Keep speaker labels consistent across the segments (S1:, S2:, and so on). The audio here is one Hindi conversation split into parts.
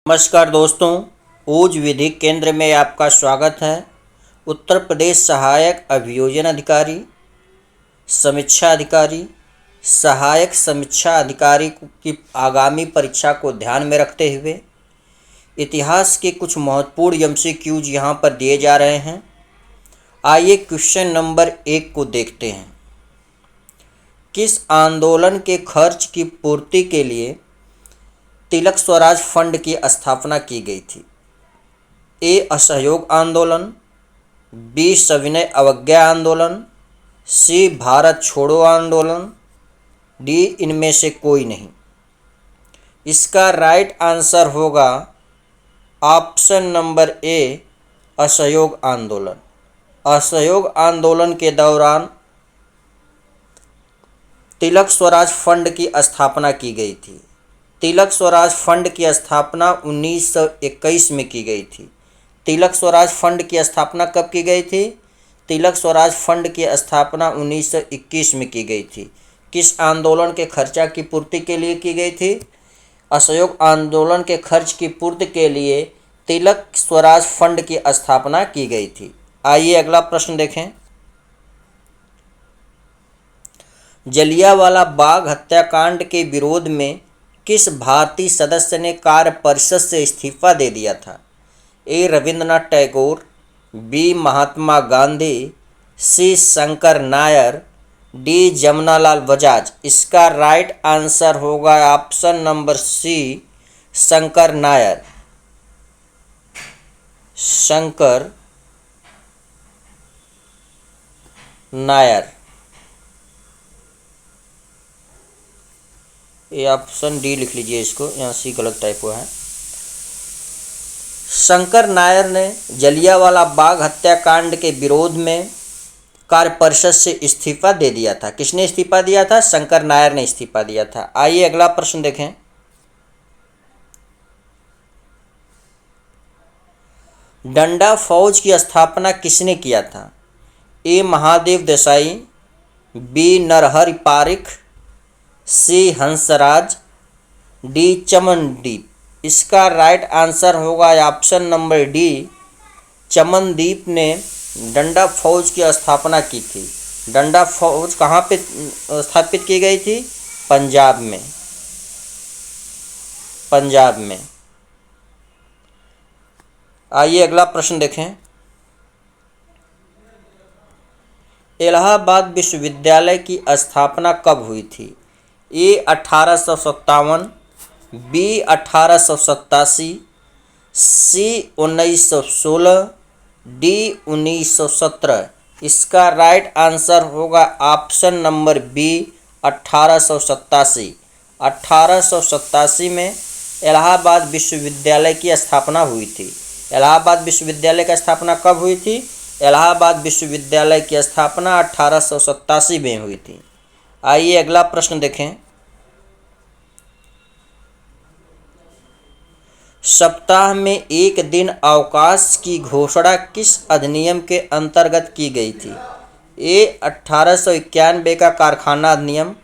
S1: नमस्कार दोस्तों, ऊर्ज विधिक केंद्र में आपका स्वागत है। उत्तर प्रदेश सहायक अभियोजन अधिकारी, समीक्षा अधिकारी, सहायक समीक्षा अधिकारी की आगामी परीक्षा को ध्यान में रखते हुए इतिहास के कुछ महत्वपूर्ण एमसीक्यूज यहाँ पर दिए जा रहे हैं। आइए क्वेश्चन नंबर 1 को देखते हैं। किस आंदोलन के खर्च की पूर्ति के लिए तिलक स्वराज फंड की स्थापना की गई थी? ए. असहयोग आंदोलन, बी. सविनय अवज्ञा आंदोलन, सी. भारत छोड़ो आंदोलन, डी. इनमें से कोई नहीं। इसका राइट आंसर होगा ऑप्शन नंबर ए, असहयोग आंदोलन। असहयोग आंदोलन के दौरान तिलक स्वराज फंड की स्थापना की गई थी। तिलक स्वराज फंड की स्थापना 1921 में की गई थी। तिलक स्वराज फंड की स्थापना कब की गई थी? तिलक स्वराज फंड की स्थापना 1921 में की गई थी। किस आंदोलन के खर्चा की पूर्ति के लिए की गई थी? असहयोग आंदोलन के खर्च की पूर्ति के लिए तिलक स्वराज फंड की स्थापना की गई थी। आइए अगला प्रश्न देखें। जलियांवाला बाग हत्याकांड के विरोध में किस भारतीय सदस्य ने कार्य परिषद से इस्तीफा दे दिया था? A. Rabindranath Tagore, B. Mahatma Gandhi, C. Shankar Nair, D. Jamnalal Bajaj. इसका राइट आंसर होगा option number C, Shankar Nair. Shankar Nair. ये ऑप्शन डी लिख लीजिए, इसको यहाँ सी गलत टाइप हुआ है। शंकर नायर ने जलियांवाला बाग हत्याकांड के विरोध में कार्य परिषद से इस्तीफा दे दिया था। किसने इस्तीफा दिया था? शंकर नायर ने इस्तीफा दिया था। आइए अगला प्रश्न देखें। डंडा फौज की स्थापना किसने किया था? ए. महादेव देसाई, बी. नरहरि पारिख, सी. हंसराज, डी. चमनदीप। इसका राइट आंसर होगा ऑप्शन नंबर डी, चमनदीप ने डंडा फौज की स्थापना की थी। डंडा फौज कहाँ पे स्थापित की गई थी? पंजाब में। पंजाब में। आइए अगला प्रश्न देखें। इलाहाबाद विश्वविद्यालय की स्थापना कब हुई थी? ए. 1857, बी. 1887, सी. 1916, डी. 1917। इसका राइट आंसर होगा ऑप्शन नंबर बी, 1887। 1887 में इलाहाबाद विश्वविद्यालय की स्थापना हुई थी। इलाहाबाद विश्वविद्यालय की स्थापना कब हुई थी? इलाहाबाद विश्वविद्यालय की स्थापना 1887 में हुई थी। आइए अगला प्रश्न देखें। सप्ताह में एक दिन अवकाश की घोषणा किस अधिनियम के अंतर्गत की गई थी? ए. 1891 का कारखाना अधिनियम,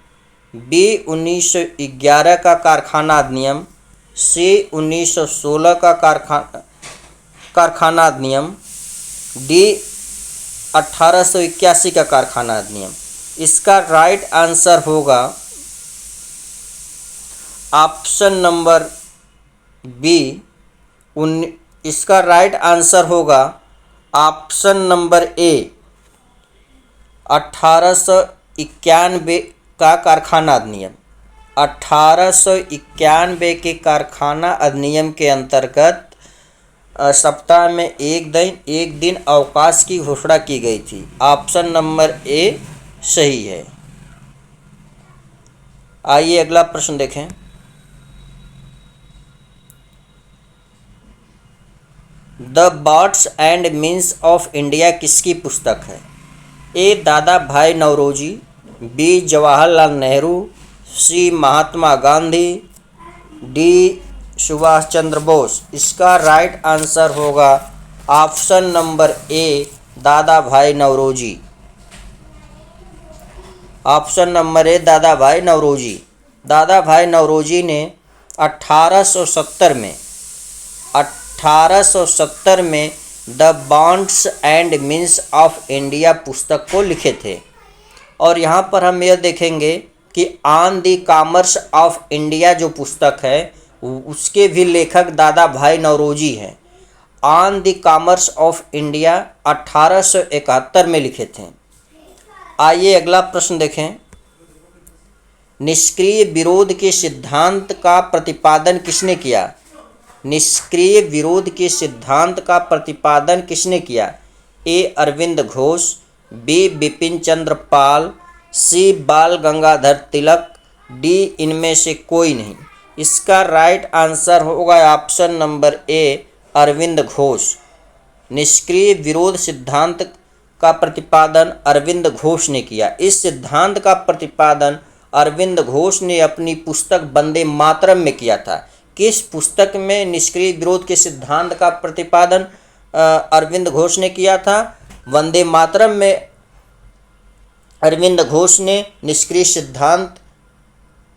S1: बी. 1911 का कारखाना अधिनियम, सी. 1916 का कारखाना अधिनियम, डी. 1881 का कारखाना अधिनियम। इसका राइट आंसर होगा ऑप्शन नंबर बी। इसका राइट आंसर होगा ऑप्शन नंबर ए, 1891 का कारखाना अधिनियम। 1891 के कारखाना अधिनियम के अंतर्गत सप्ताह में एक दिन अवकाश की घोषणा की गई थी। ऑप्शन नंबर ए सही है। आइए अगला प्रश्न देखें। The birds and means of India किसकी पुस्तक है? ए. दादा भाई नौरोजी, बी. जवाहरलाल नेहरू, सी. महात्मा गांधी, डी. सुभाष चंद्र बोस। इसका राइट आंसर होगा ऑप्शन नंबर ए, दादा भाई नौरोजी। ऑप्शन नंबर ए, दादा भाई नौरोजी। दादा भाई नौरोजी ने 1870 में 1870 में the bonds and means of India पुस्तक को लिखे थे। और यहाँ पर हम यह देखेंगे कि on the commerce of India जो पुस्तक है उसके भी लेखक दादा भाई नौरोजी हैं। On the commerce of India 1871 में लिखे थे। आइए अगला प्रश्न देखें। निष्क्रिय विरोध के सिद्धांत का प्रतिपादन किसने किया? निष्क्रिय विरोध के सिद्धांत का प्रतिपादन किसने किया? A Aurobindo Ghosh, B Bipin Chandra Pal, C Bal Gangadhar Tilak, D इनमें से कोई नहीं। इसका राइट आंसर होगा option number A Aurobindo Ghosh. निष्क्रिय विरोध सिद्धांत का प्रतिपादन अरविंद घोष ने किया। इस सिद्धांत का प्रतिपादन अरविंद घोष ने अपनी पुस्तक वंदे मातरम में किया था। किस पुस्तक में निष्क्रिय विरोध के सिद्धांत का प्रतिपादन अरविंद घोष ने किया था? वंदे मातरम में अरविंद घोष ने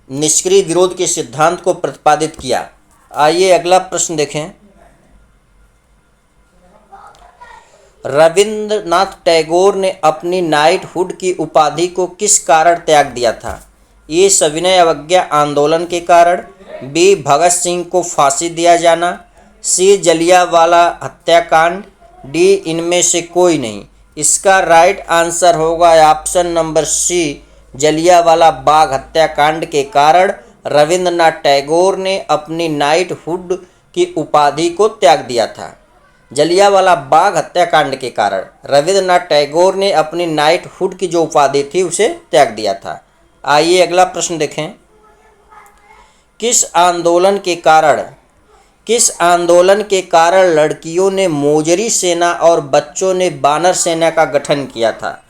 S1: निष्क्रिय विरोध के सिद्धांत को प्रतिपादित किया। आइए अगला प्रश्न देखें। रविंद्रनाथ टैगोर ने अपनी नाइटहुड की उपाधि को किस कारण त्याग दिया था? ए सविनय अवज्ञा आंदोलन के कारण, बी भगत सिंह को फांसी दिया जाना, सी जलियांवाला हत्याकांड, डी इनमें से कोई नहीं। इसका राइट आंसर होगा ऑप्शन नंबर सी जलियांवाला बाग हत्याकांड के कारण रविंद्रनाथ टैगोर ने अपनी नाइटहुड की उपाधि को त्याग दिया था। जलियांवाला बाग हत्याकांड के कारण रविंद्रनाथ टैगोर ने अपनी नाइटहुड की जो उपाधि थी उसे त्याग दिया था। आइए अगला प्रश्न देखें। किस आंदोलन के कारण लड़कियों ने मोजरी सेना और बच्चों ने बानर सेना का गठन किया था?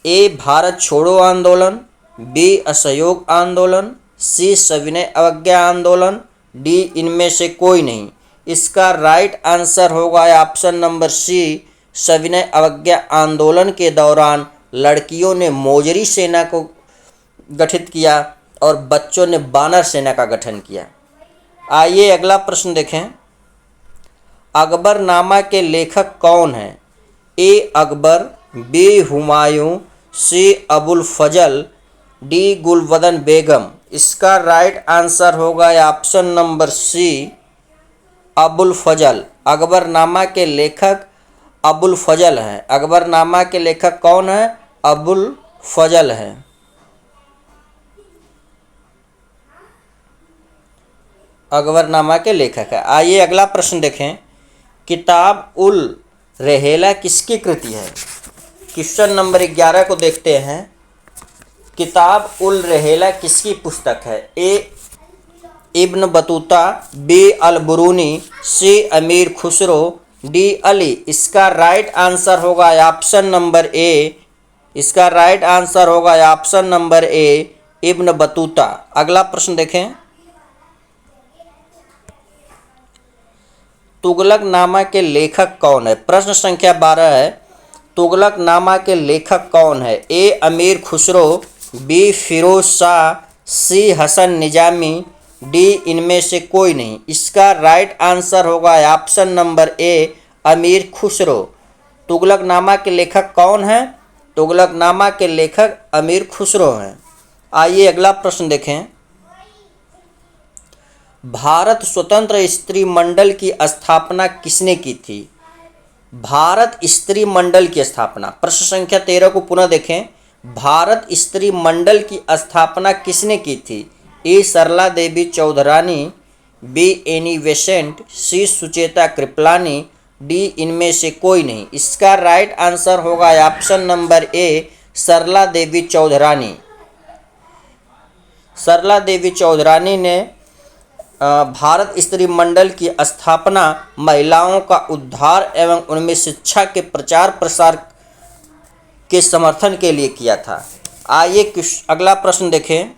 S1: ए भारत छोड़ो आंदोलन, बी असहयोग आंदोलन, सी सविनय अवज्ञा आंदोलन, डी इनमें से कोई नहीं। इसका राइट आंसर होगा ऑप्शन नंबर सी सविनय अवज्ञा आंदोलन के दौरान लड़कियों ने मोजरी सेना को गठित किया और बच्चों ने बानर सेना का गठन किया। आइए अगला प्रश्न देखें। अकबरनामा के लेखक कौन हैं? ए अकबर, बी हुमायूं, सी अबुल फजल, डी गुलबदन बेगम। इसका राइट आंसर होगा ऑप्शन नंबर सी अबुल फजल। अकबरनामा के लेखक अबुल फजल हैं। अकबरनामा के लेखक कौन हैं? अबुल फजल हैं। अकबरनामा के लेखक है। आइए अगला प्रश्न देखें। किताब उल रहेला किसकी कृति है? क्वेश्चन नंबर 11 को देखते हैं। किताब उल रहेला किसकी पुस्तक है? ए इब्न बतूता, बी अल बुरूनी, सी अमीर खुसरो, डी अली। इसका राइट आंसर होगा ऑप्शन नंबर ए। इसका राइट आंसर होगा ऑप्शन नंबर ए इब्न बतूता। अगला प्रश्न देखें। तुगलकनामा के लेखक कौन है? प्रश्न संख्या 12 है। तुगलकनामा के लेखक कौन है? ए अमीर खुसरो, बी फिरोज शाह, सी हसन निजामी, डी इनमें से कोई नहीं। इसका राइट आंसर होगा ऑप्शन नंबर ए अमीर खुसरो। तुगलकनामा के लेखक कौन है? तुगलकनामा के लेखक अमीर खुसरो हैं। आइए अगला प्रश्न देखें। भारत स्वतंत्र स्त्री मंडल की स्थापना किसने की थी? भारत स्त्री मंडल की स्थापना, प्रश्न संख्या 13 को पुनः देखें। भारत स्त्री मंडल की स्थापना किसने की थी? A Sarla Devi Chaudhrani, B Annie Besant, C Sucheta Kripalani, D इनमें से कोई नहीं। इसका राइट आंसर होगा option number A Sarla Devi Chaudhrani. Sarla Devi Chaudhrani ने भारत स्त्री मंडल की स्थापना महिलाओं का उद्धार एवं उनमें शिक्षा के प्रचार प्रसार के समर्थन के लिए किया था। आइए अगला प्रश्न देखें।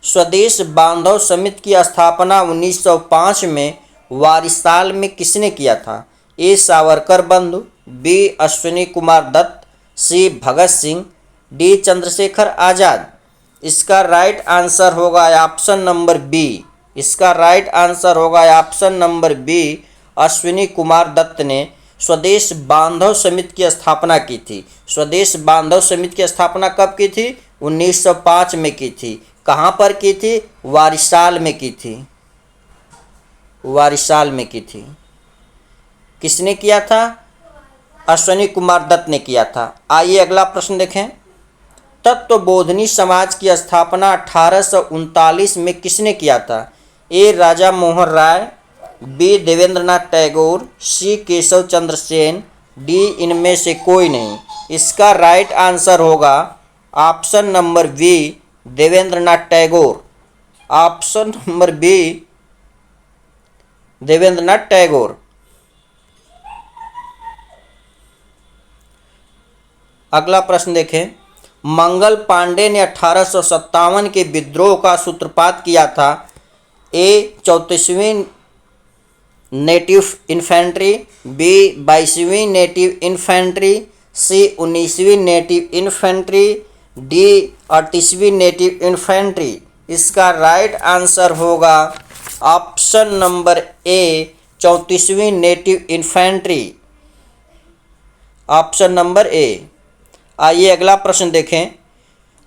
S1: स्वदेश बांधव समिति की स्थापना 1905 में वारिसाल में किसने किया था? ए सावरकर बंधु, B Ashwini Kumar Dutt, C Bhagat Singh, D Chandrashekhar Azad. इसका राइट आंसर होगा ऑप्शन नंबर बी इसका राइट आंसर होगा option number B, Ashwini Kumar Dutt ने स्वदेश बांधव समिति की स्थापना की थी। स्वदेश बांधव समिति की स्थापना कब की थी? 1905 में की थी। कहाँ पर की थी? वारिसाल में की थी। वारिसाल में की थी। किसने किया था? अश्विनी कुमार दत्त ने किया था। आइए अगला प्रश्न देखें। तत्वबोधिनी समाज की स्थापना 1839 में किसने किया था? A Raja Mohan Roy, B Debendranath Tagore, C Keshab Chandra Sen, D इनमें से कोई नहीं। इसका राइट आंसर होगा option number B, Debendranath Tagore. Option number B, Debendranath Tagore. अगला प्रश्न देखें। मंगल पांडे ने 1857 के विद्रोह का सूत्रपात किया था। ए 34वीं नेटिव इन्फेंट्री, बी 22वीं नेटिव इन्फेंट्री, सी 19वीं नेटिव इन्फेंट्री, डी 38वीं नेटिव इन्फेंट्री। इसका राइट आंसर होगा ऑप्शन नंबर ए, 34वीं native infantry. Option number A. आइए अगला प्रश्न देखें।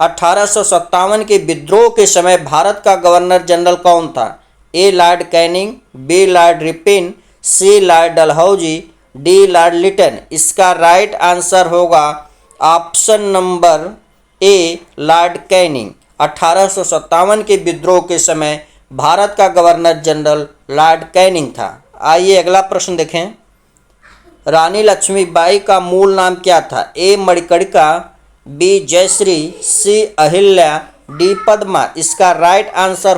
S1: 1857 के विद्रोह के समय भारत का गवर्नर जनरल कौन था? A Lord Canning, B Lord Ripon, C Lord Dalhousie, D Lord Lytton. इसका राइट आंसर होगा option number A, Lord Canning. 1857 के विद्रोह के समय भारत का गवर्नर जनरल लॉर्ड कैनिंग था। आइए अगला प्रश्न देखें। रानी लक्ष्मीबाई का मूल नाम क्या था? ए मणिकर्णिका, बी जयश्री, सी अहिल्या, डी पद्मा। इसका राइट आंसर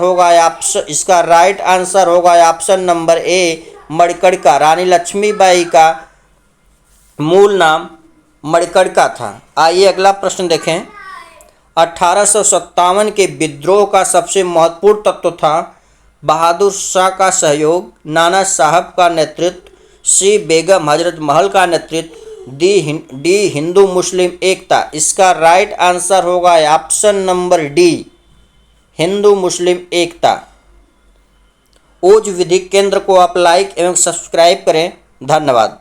S1: होगा ऑप्शन नंबर ए, मणिकर्णिका। रानी लक्ष्मीबाई का मूल नाम मणिकर्णिका था। आइए अगला प्रश्न देखें। 1857 के विद्रोह का सबसे महत्वपूर्ण तत्व था बहादुर शाह का सहयोग, नाना साहब का नेतृत्व, सी बेगम हजरत महल का नेतृत्व, डी हिंदू मुस्लिम एकता। इसका राइट आंसर होगा ऑप्शन नंबर डी, हिंदू मुस्लिम एकता। ओज विधिक केंद्र को आप लाइक एवं सब्सक्राइब करें। धन्यवाद।